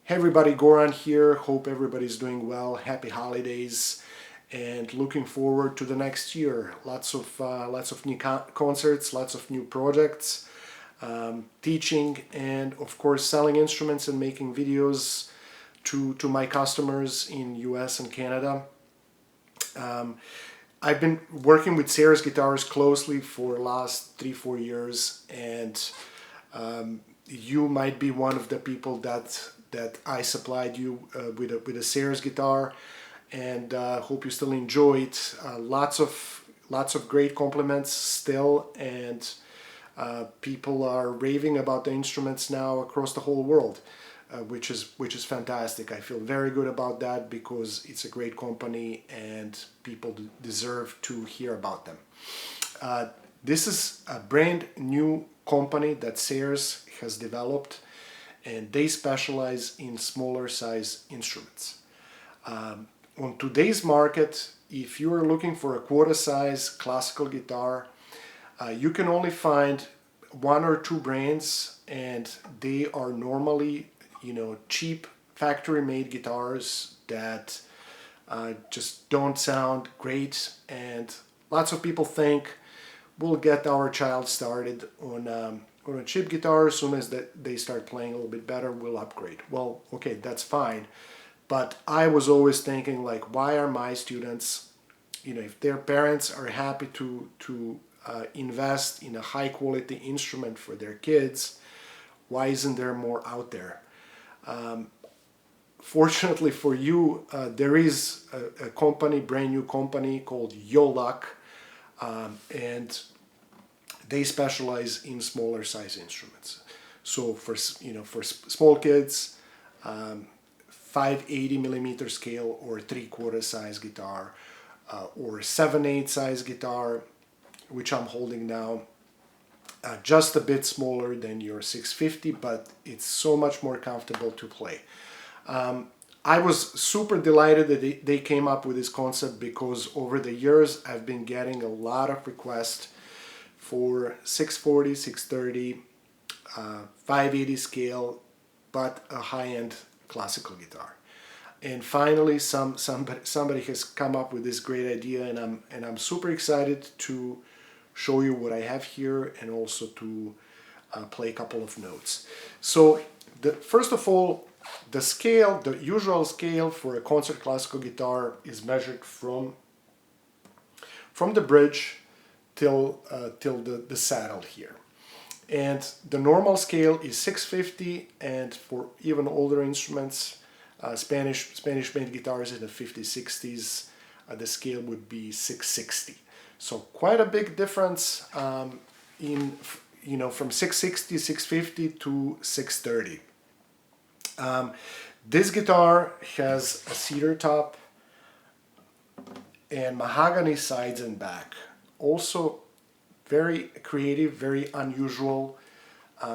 Hey everybody, Goran here. Hope everybody's doing well. Happy holidays, and looking forward to the next year. Lots of new concerts, lots of new projects, teaching, and of course selling instruments and making videos to my customers in US and Canada. Um, I've been working with Sayers guitars closely for the last 3-4 years, and you might be one of the people that I supplied you with a Sayers guitar, and hope you still enjoy it. Lots of great compliments still, and people are raving about the instruments now across the whole world, which is fantastic. I feel very good about that because it's a great company and people deserve to hear about them. This is a brand new company that Sayers has developed, and they specialize in smaller size instruments. On today's market, if you are looking for a quarter size classical guitar, you can only find one or two brands, and they are normally, cheap factory made guitars that just don't sound great, and lots of people think we'll get our child started on a cheap guitar. As soon as they start playing a little bit better, we'll upgrade. Well, okay, that's fine, but I was always thinking, like, why are my students, if their parents are happy to invest in a high quality instrument for their kids, why isn't there more out there? Fortunately for you, there is a company, brand new company called Joluck, and they specialize in smaller size instruments. So for small kids, 580 millimeter scale or 3/4 size guitar, or 7/8 size guitar, which I'm holding now, just a bit smaller than your 650, but it's so much more comfortable to play. I was super delighted that they came up with this concept, because over the years I've been getting a lot of requests for 640, 630, 580 scale, but a high-end classical guitar. And finally, somebody has come up with this great idea, and I'm super excited to show you what I have here, and also to play a couple of notes. So first of all, the usual scale for a concert classical guitar is measured from the bridge till the saddle here. And the normal scale is 650, and for even older instruments, Spanish made guitars in the 50s, 60s, the scale would be 660. So quite a big difference from 660, 650 to 630. This guitar has a cedar top and mahogany sides and back. Also very creative, very unusual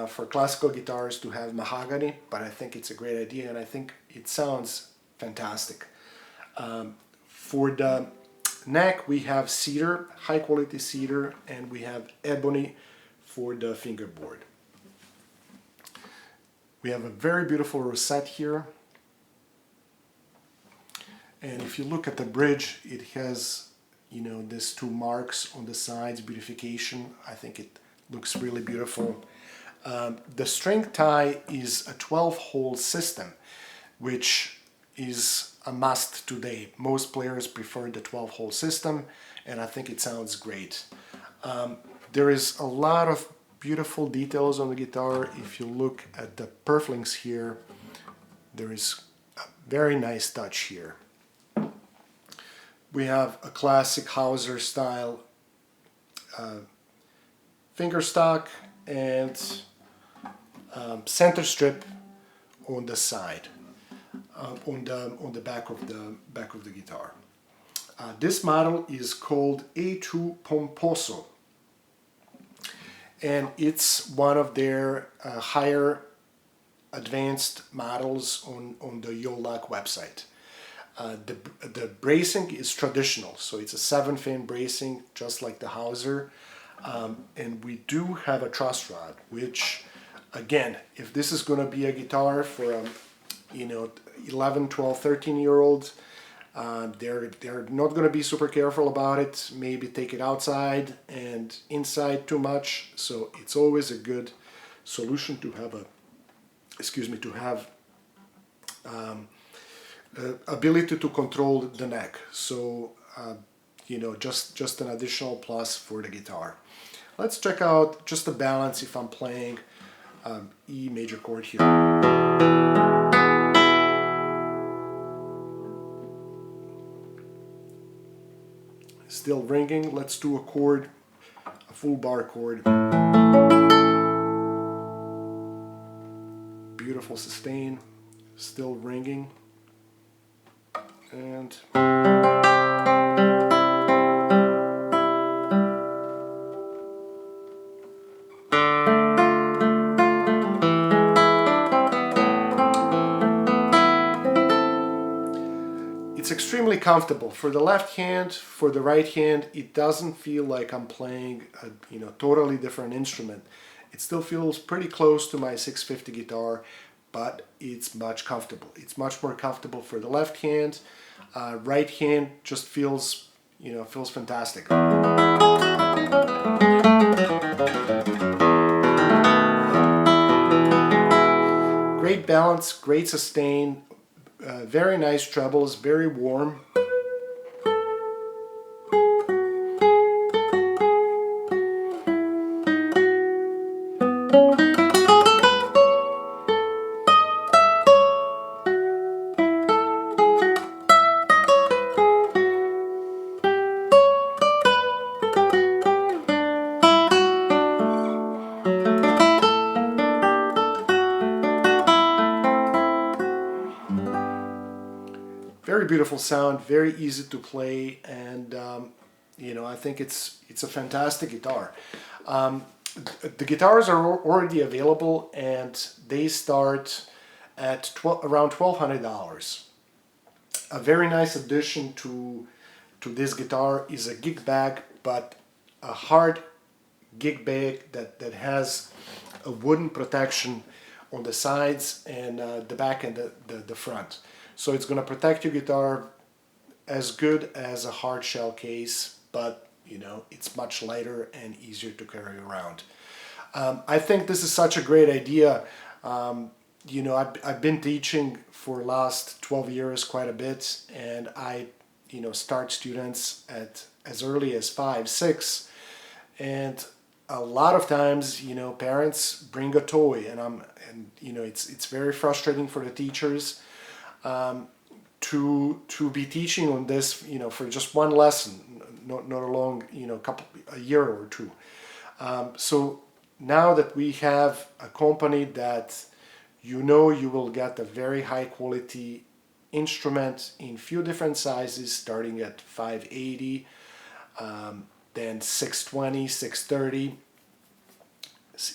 for classical guitars to have mahogany, but I think it's a great idea, and I think it sounds fantastic. For the neck, we have cedar, high quality cedar, and we have ebony for the fingerboard. We have a very beautiful rosette here, and if you look at the bridge, it has these two marks on the sides, beautification. I think it looks really beautiful. The string tie is a 12-hole system, which is a must today. Most players prefer the 12-hole system, and I think it sounds great. There is a lot of beautiful details on the guitar. If you look at the purflings here, there is a very nice touch here. We have a classic Hauser style fingerstock and center strip on the side, on the back of the guitar. This model is called A2 Pomposo, and it's one of their higher advanced models on the Joluck website. The bracing is traditional, so it's a 7-fin bracing, just like the Hauser, and we do have a truss rod, which, again, if this is going to be a guitar for 11, 12, 13-year-olds. They're not going to be super careful about it. Maybe take it outside and inside too much. So it's always a good solution to have ability to control the neck. So just an additional plus for the guitar. Let's check out just the balance if I'm playing E major chord here. Still ringing. Let's do a chord, a full bar chord. Beautiful sustain, still ringing. And it's extremely comfortable for the left hand. For the right hand, it doesn't feel like I'm playing a totally different instrument. It still feels pretty close to my 650 guitar, but it's much comfortable. It's much more comfortable for the left hand. Right hand just feels fantastic. Great balance, great sustain, very nice trebles, very warm. Very beautiful sound, very easy to play, and I think it's a fantastic guitar. The guitars are already available, and they start at around $1,200. A very nice addition to this guitar is a gig bag, but a hard gig bag that has a wooden protection on the sides and the back and the front. So it's going to protect your guitar as good as a hard shell case, but it's much lighter and easier to carry around. I think this is such a great idea. I've been teaching for the last 12 years quite a bit, and I start students at as early as 5, 6, and a lot of times parents bring a toy, and it's very frustrating for the teachers to be teaching on this for just one lesson, not a long a year or two. So now that we have a company that you will get a very high quality instrument in few different sizes, starting at 580, then 620, 630,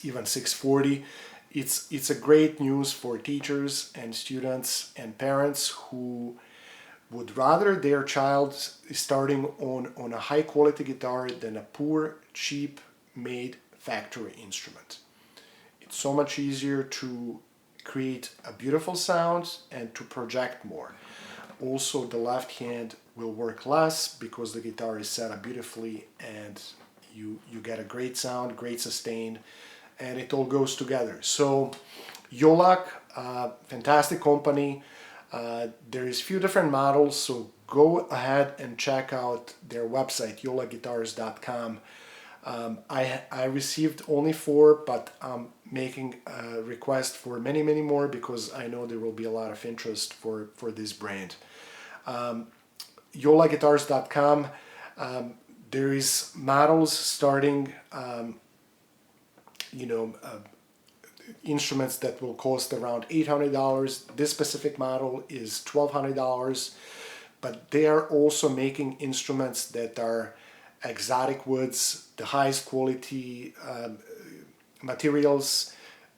even 640. It's a great news for teachers and students and parents who would rather their child is starting on a high quality guitar than a poor, cheap made factory instrument. It's so much easier to create a beautiful sound and to project more. Also, the left hand will work less because the guitar is set up beautifully, and you get a great sound, great sustain, and it all goes together. So Joluck, fantastic company. There is few different models, so go ahead and check out their website, yoluckguitars.com. I received only 4, but I'm making a request for many more because I know there will be a lot of interest for this brand. Yoluckguitars.com. There is models starting instruments that will cost around $800. This specific model is $1,200, but they are also making instruments that are exotic woods, the highest quality materials,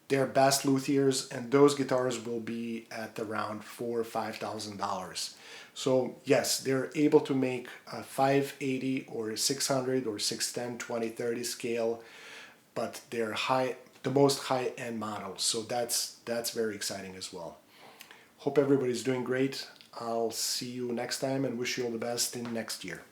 their best luthiers, and those guitars will be at around $4,000 or $5,000. So yes, they're able to make a 580 or 600 or 610, 20, 30 scale, but they're the most high-end models. So that's very exciting as well. Hope everybody's doing great. I'll see you next time and wish you all the best in next year.